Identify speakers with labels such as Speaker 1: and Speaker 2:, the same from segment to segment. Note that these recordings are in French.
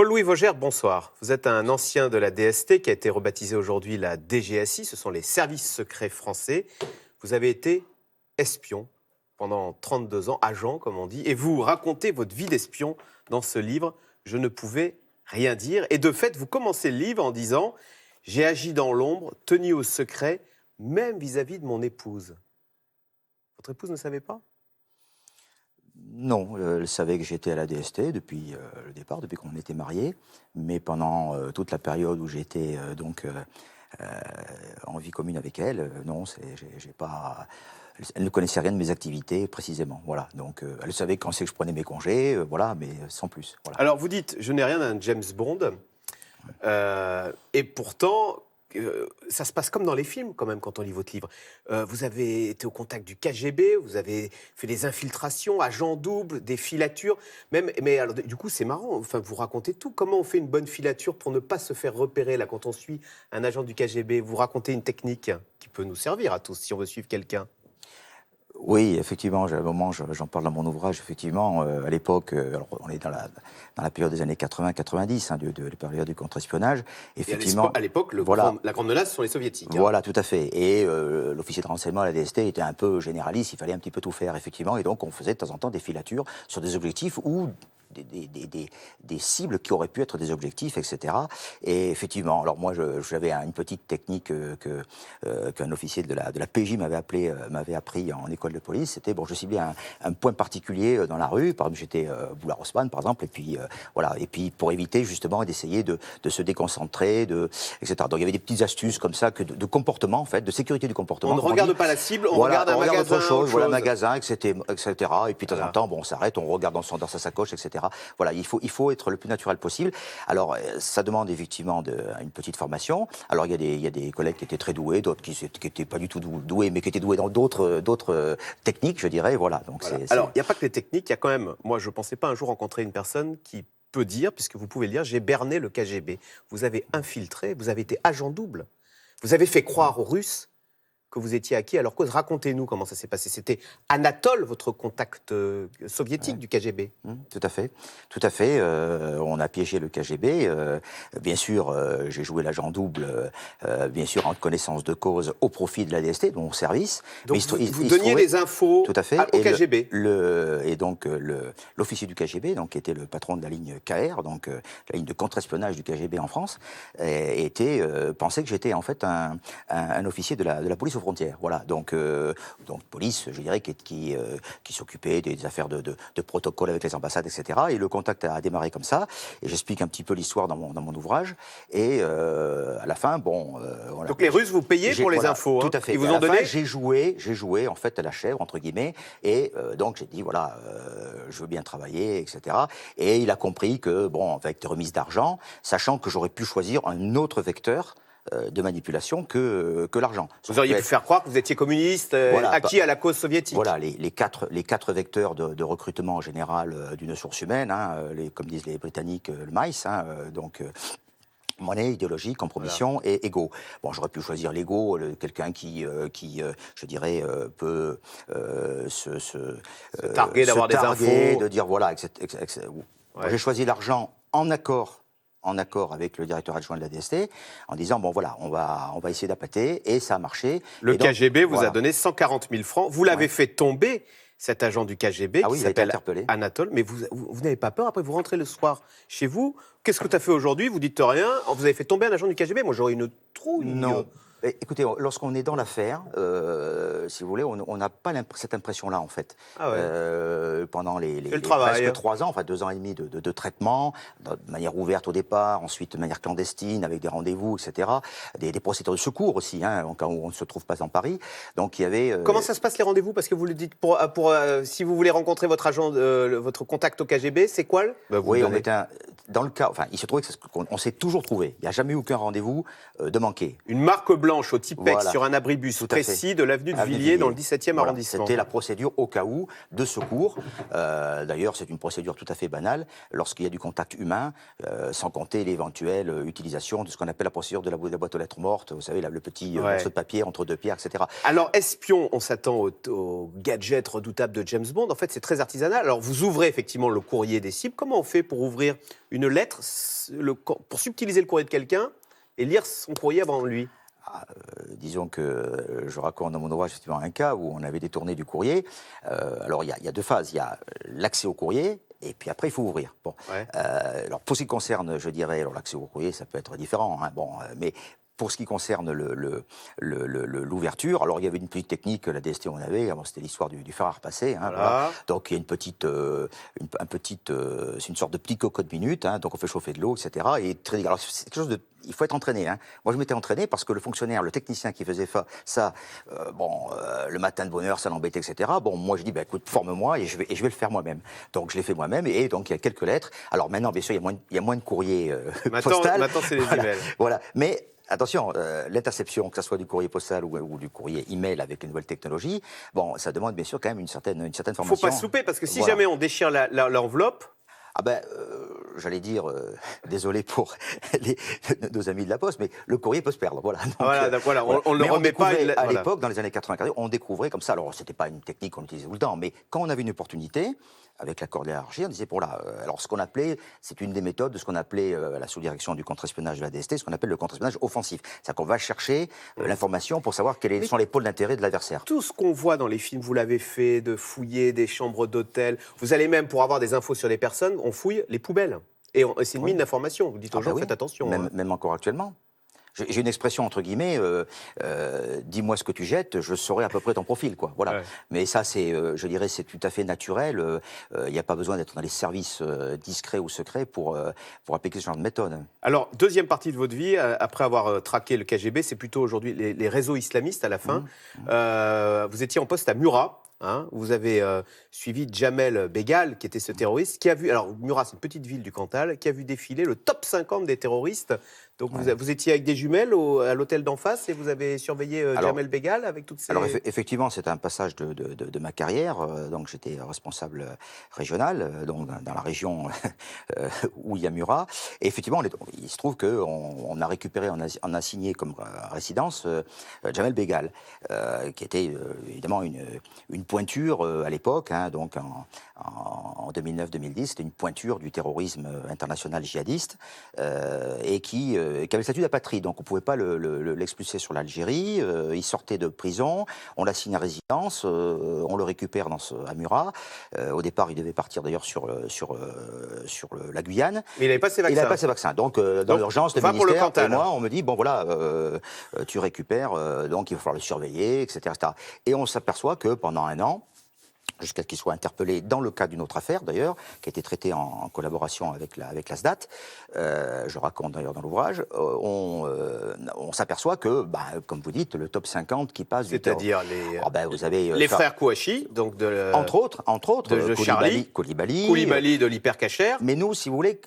Speaker 1: Paul-Louis Vogère, bonsoir. Vous êtes un ancien de la DST qui a été rebaptisé aujourd'hui la DGSI. Ce sont les services secrets français. Vous avez été espion pendant 32 ans, agent comme on dit, et vous racontez votre vie d'espion dans ce livre « Je ne pouvais rien dire ». Et de fait, vous commencez le livre en disant « J'ai agi dans l'ombre, tenu au secret, même vis-à-vis de mon épouse ». Votre épouse ne savait pas ?
Speaker 2: Non, elle savait que j'étais à la DST depuis le départ, depuis qu'on était mariés. Mais pendant toute la période où j'étais en vie commune avec elle, non, j'ai pas. Elle ne connaissait rien de mes activités précisément. Voilà. Donc, elle savait quand c'est que je prenais mes congés, voilà, mais sans plus. Voilà.
Speaker 1: Alors, vous dites, je n'ai rien d'un James Bond. Et pourtant, ça se passe comme dans les films, quand même, quand on lit votre livre. Vous avez été au contact du KGB, vous avez fait des infiltrations, agents doubles, des filatures. Mais alors, du coup, c'est marrant. Enfin, vous racontez tout. Comment on fait une bonne filature pour ne pas se faire repérer, là, quand on suit un agent du KGB? Vous racontez une technique qui peut nous servir à tous, si on veut suivre quelqu'un.
Speaker 2: Oui, effectivement, à un moment, j'en parle dans mon ouvrage, effectivement, à l'époque, alors on est dans la période des années 80-90, de la période du contre-espionnage.
Speaker 1: Effectivement, à l'époque,
Speaker 2: voilà,
Speaker 1: la grande menace, ce sont les soviétiques.
Speaker 2: Voilà, tout à fait. Et l'officier de renseignement à la DST était un peu généraliste, il fallait un petit peu tout faire, effectivement, et donc on faisait de temps en temps des filatures sur des objectifs ou des cibles qui auraient pu être des objectifs, etc. Et effectivement, alors moi, j'avais une petite technique qu'un officier de la PJ m'avait appris en école de police. C'était, bon, je ciblais un point particulier dans la rue, par exemple, j'étais boulevard Haussmann, par exemple, et puis voilà, et puis pour éviter justement d'essayer de se déconcentrer, etc. Donc il y avait des petites astuces comme ça, de comportement, en fait, de sécurité du comportement.
Speaker 1: On ne regarde pas la cible, on regarde un magasin,
Speaker 2: autre chose, voilà, un magasin, etc. Et puis de temps en temps, bon, on s'arrête, on regarde dans sa sacoche, etc. Voilà, il faut être le plus naturel possible. Alors, ça demande effectivement une petite formation. Alors, il y a des collègues qui étaient très doués, d'autres qui n'étaient pas du tout doués, mais qui étaient doués dans d'autres techniques, je dirais. Voilà. Donc,
Speaker 1: voilà. Alors, il n'y a pas que les techniques, il y a quand même... Moi, je ne pensais pas un jour rencontrer une personne qui peut dire, puisque vous pouvez le dire, j'ai berné le KGB. Vous avez infiltré, vous avez été agent double. Vous avez fait croire aux Russes que vous étiez acquis à leur cause. Racontez-nous comment ça s'est passé. C'était Anatole, votre contact soviétique du KGB.
Speaker 2: Tout à fait. Tout à fait. On a piégé le KGB. Bien sûr, j'ai joué l'agent double, bien sûr, en connaissance de cause au profit de la DST, de mon service.
Speaker 1: Donc vous donniez les infos
Speaker 2: tout à fait.
Speaker 1: Au KGB.
Speaker 2: Et donc, l'officier du KGB, donc, qui était le patron de la ligne KR, donc la ligne de contre-espionnage du KGB en France, pensait que j'étais en fait un officier de la police aux frontières. Voilà, donc police, je dirais, qui s'occupait des affaires de protocole avec les ambassades, etc. Et le contact a démarré comme ça. Et j'explique un petit peu l'histoire dans mon ouvrage. Et à la fin, bon... voilà.
Speaker 1: Donc les Russes vous payaient pour les infos.
Speaker 2: Tout à fait.
Speaker 1: Ils vous ont donné...
Speaker 2: J'ai joué en fait à la chèvre, entre guillemets. Et donc j'ai dit, voilà, je veux bien travailler, etc. Et il a compris que, bon, avec des remises d'argent, sachant que j'aurais pu choisir un autre vecteur de manipulation que l'argent.
Speaker 1: Vous auriez pu faire croire que vous étiez communiste, voilà, acquis à la cause soviétique.
Speaker 2: Voilà, les quatre vecteurs de recrutement en général d'une source humaine, comme disent les Britanniques, le MICE, monnaie, idéologie, compromission, voilà, et ego. Bon, j'aurais pu choisir l'ego, quelqu'un qui je dirais, peut se
Speaker 1: targuer d'avoir des infos,
Speaker 2: de dire voilà, etc. Ouais. J'ai choisi l'argent en accord avec le directeur adjoint de la DST, en disant, bon voilà, on va essayer d'appâter, et ça a marché.
Speaker 1: Le KGB vous a donné 140 000 francs, vous l'avez fait tomber, cet agent du KGB qui s'appelle Anatole, mais vous n'avez pas peur, après vous rentrez le soir chez vous, qu'est-ce que tu as fait aujourd'hui? Vous dites rien, vous avez fait tomber un agent du KGB, moi j'aurais une trouille.
Speaker 2: Non. Écoutez, lorsqu'on est dans l'affaire, si vous voulez, on n'a pas cette impression-là, en fait.
Speaker 1: Ah ouais.
Speaker 2: Pendant les
Speaker 1: presque
Speaker 2: 3 ans, enfin 2 ans et demi de traitement, de manière ouverte au départ, ensuite de manière clandestine, avec des rendez-vous, etc. Des procédures de secours aussi, en cas où on ne se trouve pas dans Paris. Donc il y avait...
Speaker 1: Comment ça se passe les rendez-vous? Parce que vous le dites, si vous voulez rencontrer votre agent, votre contact au KGB, c'est quoi?
Speaker 2: Oui, on était dans le cas... Enfin, il se trouvait qu'on s'est toujours trouvé. Il n'y a jamais eu aucun rendez-vous de manqué.
Speaker 1: Une marque blanche au Tipex, voilà, sur un abribus précis de l'avenue de Villiers dans le 17e arrondissement.
Speaker 2: C'était la procédure au cas où de secours. D'ailleurs, c'est une procédure tout à fait banale lorsqu'il y a du contact humain, sans compter l'éventuelle utilisation de ce qu'on appelle la procédure de la boîte aux lettres mortes, vous savez, le petit morceau de papier entre deux pierres, etc.
Speaker 1: Alors, espion, on s'attend au gadget redoutable de James Bond. En fait, c'est très artisanal. Alors, vous ouvrez effectivement le courrier des cibles. Comment on fait pour ouvrir une une lettre pour subtiliser le courrier de quelqu'un et lire son courrier avant lui?
Speaker 2: Disons que je raconte dans mon ouvrage effectivement un cas où on avait détourné du courrier. Alors il y a deux phases. Il y a l'accès au courrier et puis après il faut ouvrir. Bon.
Speaker 1: Ouais.
Speaker 2: Alors pour ce qui concerne, je dirais, alors l'accès au courrier ça peut être différent. Hein, bon, mais pour ce qui concerne l'ouverture, alors il y avait une petite technique, la DST on avait, bon, c'était l'histoire du fer à repasser. Hein, voilà. Donc il y a une petite, c'est une sorte de petit cocotte minute, hein, donc on fait chauffer de l'eau, etc. Et alors c'est quelque chose de, il faut être entraîné. Hein. Moi je m'étais entraîné parce que le fonctionnaire, le technicien qui faisait ça, le matin de bonne heure, ça l'embêtait, etc. Bon, moi je dis, bah, écoute, forme-moi et je vais le faire moi-même. Donc je l'ai fait moi-même et donc il y a quelques lettres. Alors maintenant, bien sûr, il y a moins de courrier postal.
Speaker 1: Maintenant c'est les emails.
Speaker 2: Voilà, mais attention, l'interception, que ce soit du courrier postal ou du courrier email avec les nouvelles technologies, bon, ça demande bien sûr quand même une certaine formation.
Speaker 1: Il ne faut pas se louper, parce que si jamais on déchire l'enveloppe...
Speaker 2: Ah ben, j'allais dire, désolé pour nos amis de la Poste, mais le courrier peut se perdre, voilà. Donc,
Speaker 1: voilà, on ne le remet pas.
Speaker 2: À l'époque, dans les années 80, on découvrait comme ça, alors c'était pas une technique qu'on utilisait tout le temps, mais quand on avait une opportunité, avec l'accord de hiérarchie, on disait, bon là, alors ce qu'on appelait, c'est une des méthodes de ce qu'on appelait, à la sous-direction du contre-espionnage de la DST, ce qu'on appelle le contre-espionnage offensif. C'est-à-dire qu'on va chercher l'information pour savoir quels sont les pôles d'intérêt de l'adversaire.
Speaker 1: Tout ce qu'on voit dans les films, vous l'avez fait, de fouiller des chambres d'hôtel, vous allez même, pour avoir des infos sur les personnes, on fouille les poubelles. Et c'est une mine d'information. Vous dites aux gens, faites attention.
Speaker 2: Même encore actuellement. J'ai une expression entre guillemets, dis-moi ce que tu jettes, je saurai à peu près ton profil, quoi. Voilà. Ouais. Mais ça, c'est, je dirais, c'est tout à fait naturel. Il n'y a pas besoin d'être dans les services discrets ou secrets pour appliquer ce genre de méthode.
Speaker 1: Alors, deuxième partie de votre vie, après avoir traqué le KGB, c'est plutôt aujourd'hui les réseaux islamistes à la fin. Vous étiez en poste à Murat. Hein, vous avez suivi Jamel Begal, qui était ce terroriste, qui a vu, alors Murat, c'est une petite ville du Cantal, qui a vu défiler le top 50 des terroristes. Donc vous étiez avec des jumelles à l'hôtel d'en face et vous avez surveillé Jamel Begal avec toutes ces...
Speaker 2: Alors effectivement, c'est un passage de ma carrière. Donc j'étais responsable régional, donc dans la région où il y a Murat. Et effectivement, il se trouve qu'on a récupéré, on a signé comme résidence Jamel Begal, qui était évidemment une pointure à l'époque, hein, donc en 2009-2010, c'était une pointure du terrorisme international djihadiste et qui avait le statut d'apatride, donc on ne pouvait pas l'expulser sur l'Algérie. Il sortait de prison, on l'a signé à résidence, on le récupère à Murat. Au départ, il devait partir d'ailleurs sur la Guyane.
Speaker 1: Mais il n'avait pas ses vaccins.
Speaker 2: Il n'avait pas ses vaccins. Donc dans l'urgence, le ministère et moi, on me dit, bon voilà, tu récupères, donc il va falloir le surveiller, etc. Et on s'aperçoit que pendant un an, jusqu'à ce qu'il soit interpellé dans le cadre d'une autre affaire, d'ailleurs, qui a été traitée en collaboration avec la SDAT, je raconte d'ailleurs dans l'ouvrage, on s'aperçoit que, comme vous dites, le top 50 qui passe...
Speaker 1: C'est-à-dire
Speaker 2: vous avez,
Speaker 1: les frères Kouachi, donc
Speaker 2: entre autres
Speaker 1: de Koulibaly de l'hypercacher.
Speaker 2: Mais nous, si vous voulez,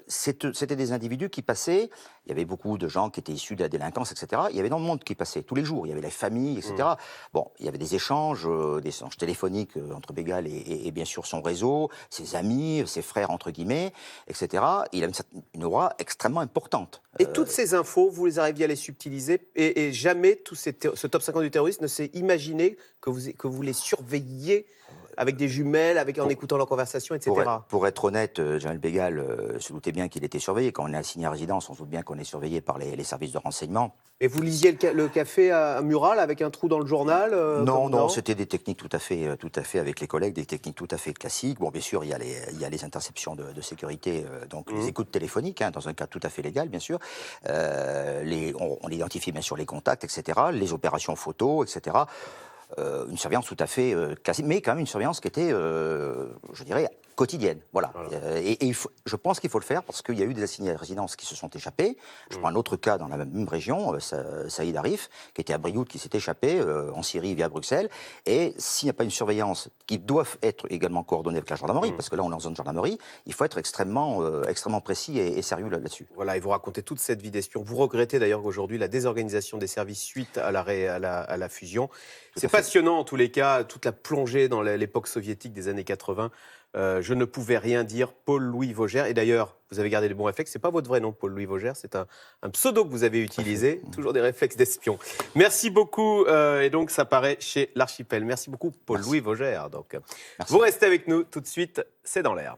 Speaker 2: c'était des individus qui passaient, il y avait beaucoup de gens qui étaient issus de la délinquance, etc. Il y avait énormément de monde qui passait tous les jours, il y avait les familles, etc. Bon, il y avait des échanges téléphoniques entre Begal et bien sûr son réseau, ses amis, ses frères, entre guillemets, etc. Il avait une aura extrêmement importante.
Speaker 1: Et toutes ces infos, vous les arriviez à les subtiliser et jamais ce top 50 du terrorisme ne s'est imaginé que vous les surveilliez avec des jumelles, en écoutant leurs conversations, etc.
Speaker 2: Pour être honnête, Jamel Begal se doutait bien qu'il était surveillé. Quand on est assigné à résidence, on se doute bien qu'on est surveillé par les services de renseignement.
Speaker 1: Et vous lisiez le café à Murat avec un trou dans le journal
Speaker 2: Non, c'était des techniques tout à fait avec les collègues, des techniques tout à fait classiques. Bon, bien sûr, il y a les interceptions de sécurité, donc les écoutes téléphoniques, hein, dans un cas tout à fait légal, bien sûr. On identifie bien sûr les contacts, etc., les opérations photos, etc., une surveillance tout à fait classique, mais quand même une surveillance qui était, je dirais, quotidienne. Voilà. Je pense qu'il faut le faire parce qu'il y a eu des assignés à résidence qui se sont échappés. Je prends un autre cas dans la même région, Saïd Arif, qui était à Brioude, qui s'est échappé en Syrie via Bruxelles. Et s'il n'y a pas une surveillance qui doit être également coordonnée avec la gendarmerie, parce que là on est en zone gendarmerie, il faut être extrêmement précis et sérieux là-dessus.
Speaker 1: Voilà, et vous racontez toute cette vie d'espion. Vous regrettez d'ailleurs qu'aujourd'hui la désorganisation des services suite à la fusion. C'est passionnant en tous les cas, toute la plongée dans l'époque soviétique des années 80. Je ne pouvais rien dire, Paul-Louis Vogère. Et d'ailleurs, vous avez gardé les bons réflexes. Ce n'est pas votre vrai nom, Paul-Louis Vogère. C'est un pseudo que vous avez utilisé. Toujours des réflexes d'espion. Merci beaucoup. Et donc, ça paraît chez l'Archipel. Merci beaucoup, Paul-Louis Vogère. Donc, vous restez avec nous tout de suite. C'est dans l'air.